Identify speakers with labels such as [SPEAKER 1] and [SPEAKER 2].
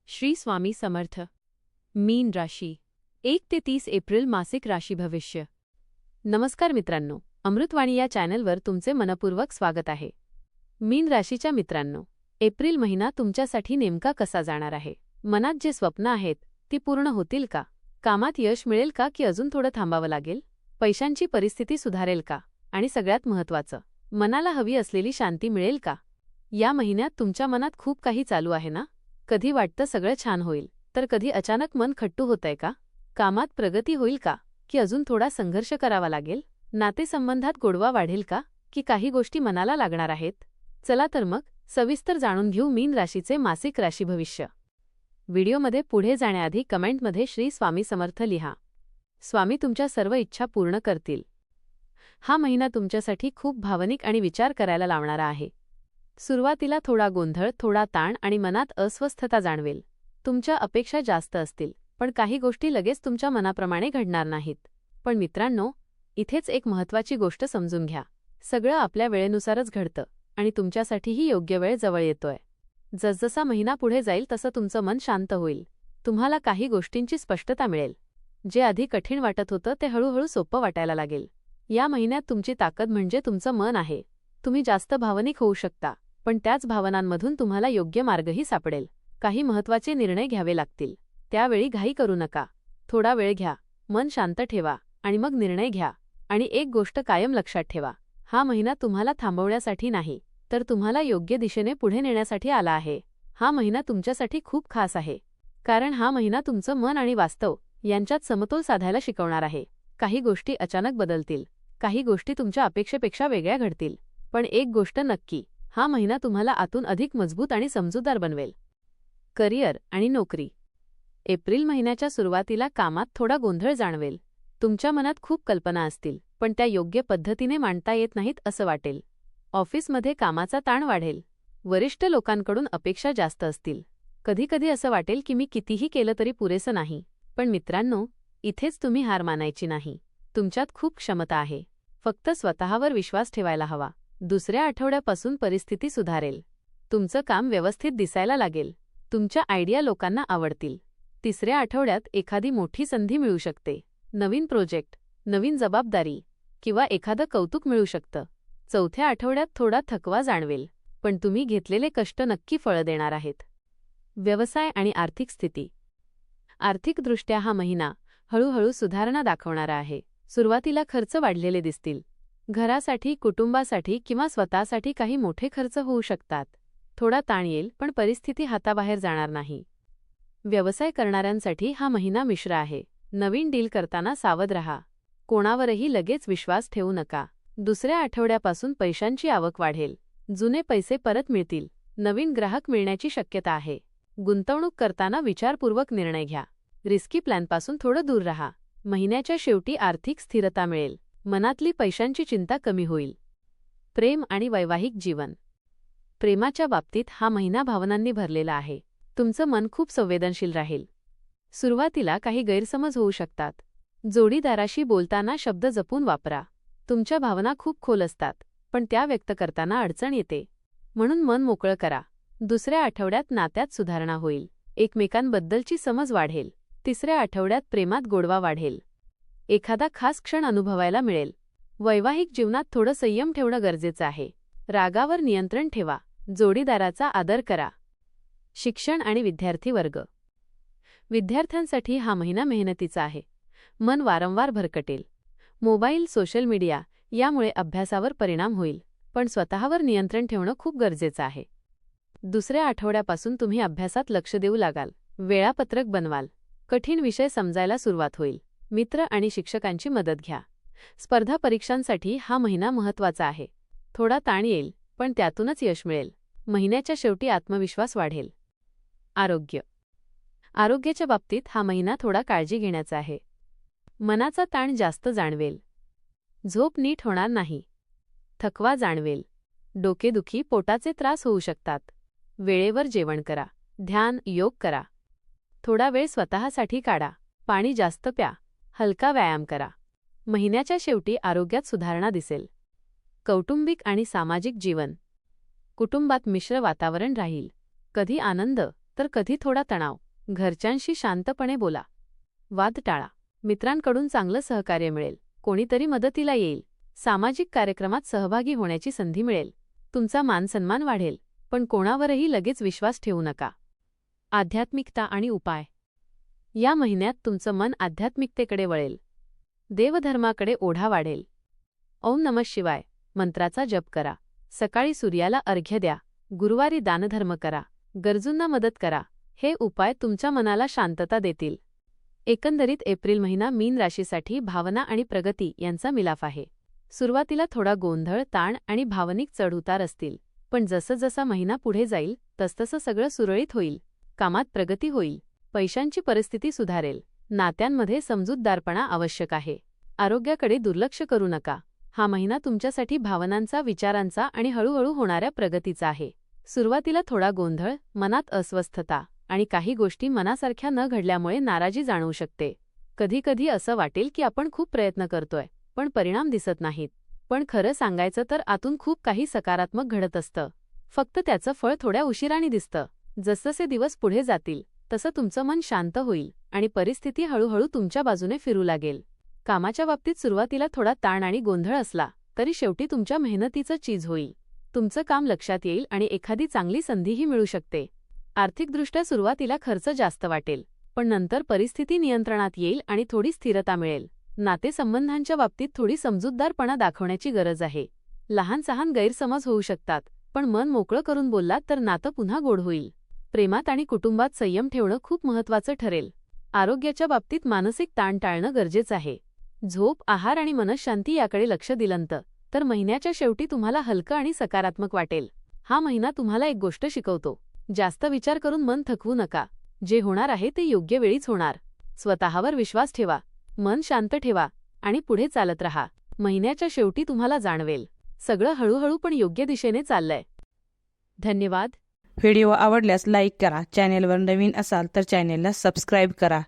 [SPEAKER 1] श्री स्वामी समर्थ। मीन राशी 1 ते 30 एप्रिल मासिक राशी भविष्य। नमस्कार मित्रांनो, अमृतवाणी या चॅनलवर तुमचे मनपूर्वक स्वागत आहे। मीन राशीच्या मित्रांनो, एप्रिल महिना तुमच्यासाठी नेमका कसा जाणार आहे? मनात जे स्वप्न आहेत ती पूर्ण होतील का? कामात यश मिळेल का की अजून थोडं थांबावं लागेल? पैशांची परिस्थिती सुधारेल का? आणि सगळ्यात महत्त्वाचं, मनाला हवी असलेली शांती मिळेल का? या महिन्यात तुमच्या मनात खूप काही चालू आहे ना? कधी वाटतं सगळं छान होईल, तर कधी अचानक मन खट्टू होतंय का? कामात प्रगती होईल का की अजून थोडा संघर्ष करावा लागेल? नातेसंबंधात गोडवा वाढेल का की काही गोष्टी मनाला लागणार आहेत? चला तर मग सविस्तर जाणून घेऊ मीन राशीचे मासिक राशी भविष्य। व्हिडिओमध्ये पुढे जाण्याआधी कमेंटमध्ये श्री स्वामी समर्थ लिहा। स्वामी तुमच्या सर्व इच्छा पूर्ण करतील। हा महिना तुमच्यासाठी खूप भावनिक आणि विचार करायला लावणारा आहे। सुरुवातीला थोडा गोंधळ, थोडा ताण आणि मनात अस्वस्थता जाणवेल। तुमच्या अपेक्षा जास्त असतील, पण काही गोष्टी लगेच तुमच्या मनाप्रमाणे घडणार नाहीत। पण मित्रांनो, इथेच एक महत्त्वाची गोष्ट समजून घ्या। सगळं आपल्या वेळेनुसारच घडतं आणि तुमच्यासाठीही योग्य वेळ जवळ येतोय। जसजसा महिना पुढे जाईल तसं तुमचं मन शांत होईल। तुम्हाला काही गोष्टींची स्पष्टता मिळेल। जे आधी कठीण वाटत होतं ते हळूहळू सोपं वाटायला लागेल। या महिन्यात तुमची ताकद म्हणजे तुमचं मन आहे। तुम्ही जास्त भावनिक होऊ शकता, पण त्याच भावनांमधून तुम्हाला योग्य मार्गही सापडेल। काही महत्त्वाचे निर्णय घ्यावे लागतील, त्यावेळी घाई करू नका। थोडा वेळ घ्या, मन शांत ठेवा आणि मग निर्णय घ्या। आणि एक गोष्ट कायम लक्षात ठेवा, हा महिना तुम्हाला थांबवण्यासाठी नाही, तर तुम्हाला योग्य दिशेने पुढे नेण्यासाठी आला आहे। हा महिना तुमच्यासाठी खूप खास आहे, कारण हा महिना तुमचं मन आणि वास्तव यांच्यात समतोल साधायला शिकवणार आहे। काही गोष्टी अचानक बदलतील, काही गोष्टी तुमच्या अपेक्षेपेक्षा वेगळ्या घडतील, पण एक गोष्ट नक्की, हा महिना तुम्हाला आतून अधिक मजबूत आणि समजूतदार बनवेल। करिअर आणि नोकरी। एप्रिल महिन्याच्या सुरुवातीला कामात थोडा गोंधळ जाणवेल। तुमच्या मनात खूप कल्पना असतील, पण त्या योग्य पद्धतीने मांडता येत नाहीत असं वाटेल। ऑफिसमध्ये कामाचा ताण वाढेल। वरिष्ठ लोकांकडून अपेक्षा जास्त असतील। कधीकधी असं वाटेल की मी कितीही केलं तरी पुरेसं नाही। पण मित्रांनो, इथेच तुम्ही हार मानायची नाही। तुमच्यात खूप क्षमता आहे, फक्त स्वतःवर विश्वास ठेवायला हवा। दुसऱ्या आठवड्यापासून परिस्थिती सुधारेल। तुमचं काम व्यवस्थित दिसायला लागेल। तुमच्या आयडिया लोकांना आवडतील। तिसऱ्या आठवड्यात एखादी मोठी संधी मिळू शकते। नवीन प्रोजेक्ट, नवीन जबाबदारी किंवा एखादं कौतुक मिळू शकतं। चौथ्या आठवड्यात थोडा थकवा जाणवेल, पण तुम्ही घेतलेले कष्ट नक्की फळं देणार आहेत। व्यवसाय आणि आर्थिक स्थिती। आर्थिकदृष्ट्या हा महिना हळूहळू सुधारणा दाखवणारा आहे। सुरुवातीला खर्च वाढलेले दिसतील। घरासाठी, कुटुंबासाठी किंवा स्वतःसाठी काही मोठे खर्च होऊ शकतात। थोडा ताण येईल, पण परिस्थिती हाताबाहेर जाणार नाही। व्यवसाय करणाऱ्यांसाठी हा महिना मिश्र आहे। नवीन डील करताना सावध रहा। कोणावरही लगेच विश्वास ठेवू नका। दुसऱ्या आठवड्यापासून पैशांची आवक वाढेल। जुने पैसे परत मिळतील। नवीन ग्राहक मिळण्याची शक्यता आहे। गुंतवणूक करताना विचारपूर्वक निर्णय घ्या। रिस्की प्लॅनपासून थोडं दूर रहा। महिन्याच्या शेवटी आर्थिक स्थिरता मिळेल। मनातली पैशांची चिंता कमी होईल। प्रेम आणि वैवाहिक जीवन। प्रेमाच्या बाबतीत हा महिना भावनांनी भरलेला आहे। तुमचं मन खूप संवेदनशील राहील। सुरुवातीला काही गैरसमज होऊ शकतात। जोडीदाराशी बोलताना शब्द जपून वापरा। तुमच्या भावना खूप खोल असतात, पण त्या व्यक्त करताना अडचण येते, म्हणून मन मोकळं करा। दुसऱ्या आठवड्यात नात्यात सुधारणा होईल। एकमेकांबद्दलची समज वाढेल। तिसऱ्या आठवड्यात प्रेमात गोडवा वाढेल। एखादा खास क्षण अनुभवायला मिळेल। वैवाहिक जीवनात थोडं संयम ठेवणं गरजेचं आहे। रागावर नियंत्रण ठेवा। जोडीदाराचा आदर करा। शिक्षण आणि विद्यार्थी वर्ग। विद्यार्थ्यांसाठी हा महिना मेहनतीचा आहे। मन वारंवार भरकटेल। मोबाईल, सोशल मीडिया यामुळे अभ्यासावर परिणाम होईल, पण स्वतःवर नियंत्रण ठेवणं खूप गरजेचं आहे। दुसऱ्या आठवड्यापासून तुम्ही अभ्यासात लक्ष देऊ लागाल। वेळापत्रक बनवाल। कठीण विषय समजायला सुरुवात होईल। मित्र आणि शिक्षकांची मदत घ्या। स्पर्धा परीक्षांसाठी हा महिना महत्त्वाचा आहे। थोडा ताण येईल, पण त्यातूनच यश मिळेल। महिन्याच्या शेवटी आत्मविश्वास वाढेल। आरोग्य। आरोग्याच्या बाबतीत हा महिना थोडा काळजी घेण्याचा आहे। मनाचा ताण जास्त जाणवेल। झोप नीट होणार नाही। थकवा जाणवेल। डोकेदुखी, पोटाचे त्रास होऊ शकतात। वेळेवर जेवण करा। ध्यान, योग करा। थोडा वेळ स्वतःसाठी काढा। पाणी जास्त प्या। हलका व्यायाम करा। महिन्याच्या शेवटी आरोग्यात सुधारणा दिसेल। कौटुंबिक आणि सामाजिक जीवन। कुटुंबात मिश्र वातावरण राहील। कधी आनंद तर कधी थोडा तणाव. घरच्यांशी शांतपणे बोला. वाद टाळा. मित्रांकडून चांगलं सहकार्य मिळेल. कोणीतरी मदतीला येईल. सामाजिक कार्यक्रमात सहभागी होण्याची संधी मिळेल. तुमचा मानसन्मान वाढेल, पण कोणावरही लगेच विश्वास ठेवू नका. आध्यात्मिकता आणि उपाय. या महिन्यात तुमचं मन आध्यात्मिकतेकडे वळेल. देवधर्माकडे ओढा वाढेल. ओम नमः शिवाय मंत्राचा जप करा. सकाळी सूर्याला अर्घ्य द्या. गुरुवारी दानधर्म करा. गरजूंना मदत करा. हे उपाय तुमच्या मनाला शांतता देतील. एकंदरीत एप्रिल महिना मीन राशीसाठी भावना आणि प्रगती यांचा मिलाफ आहे. सुरुवातीला थोडा गोंधळ, ताण आणि भावनिक चढउतार असतील, पण जसं जसा महिना पुढे जाईल तसतसं सगळं सुरळीत होईल. कामात प्रगती होईल. पैशांची परिस्थिती सुधारेल. नात्यांमध्ये समजूतदारपणा आवश्यक आहे. आरोग्याकडे दुर्लक्ष करू नका. हा महिना तुमच्यासाठी भावनांचा, विचारांचा आणि हळूहळू होणाऱ्या प्रगतीचा आहे. सुरुवातीला थोडा गोंधळ, मनात अस्वस्थता आणि काही गोष्टी मनासारख्या न घडल्यामुळे नाराजी जाणवू शकते. कधीकधी असं वाटेल की आपण खूप प्रयत्न करतोय, पण परिणाम दिसत नाहीत. पण खरं सांगायचं तर आतून खूप काही सकारात्मक घडत असतं. फक्त त्याचं फळ थोड्या उशिराने दिसतं. जसजसे दिवस पुढे जातील तसं तुमचं मन शांत होईल आणि परिस्थिती हळूहळू तुमच्या बाजूने फिरू लागेल. कामाच्या बाबतीत सुरुवातीला थोडा ताण आणि गोंधळ असला तरी शेवटी तुमच्या मेहनतीचं चीज होईल. तुमचं काम लक्षात येईल आणि एखादी चांगली संधीही मिळू शकते. आर्थिकदृष्ट्या सुरुवातीला खर्च जास्त वाटेल, पण नंतर परिस्थिती नियंत्रणात येईल आणि थोडी स्थिरता मिळेल. नातेसंबंधांच्या बाबतीत थोडी समजूतदारपणा दाखवण्याची गरज आहे. लहान-सहान गैरसमज होऊ शकतात, पण मन मोकळं करून बोललात तर नातं पुन्हा गोड होईल. प्रेमात आणि कुटुंबात संयम ठेवणं खूप महत्त्वाचं ठरेल. आरोग्याच्या बाबतीत मानसिक ताण टाळणं गरजेचं आहे. झोप, आहार आणि मनःशांती याकडे लक्ष दिलं तर महिन्याच्या शेवटी तुम्हाला हलकं आणि सकारात्मक वाटेल. हा महिना तुम्हाला एक गोष्ट शिकवतो. जास्त विचार करून मन थकवू नका. जे होणार आहे ते योग्य वेळीच होणार. स्वतःवर विश्वास ठेवा, मन शांत ठेवा आणि पुढे चालत रहा. महिन्याच्या शेवटी तुम्हाला जाणवेल, सगळं हळूहळू पण योग्य दिशेने चाललंय. धन्यवाद.
[SPEAKER 2] व्हिडिओ आवडल्यास लाईक करा. चॅनेलवर नवीन असाल तर चॅनेलला सबस्क्राईब करा.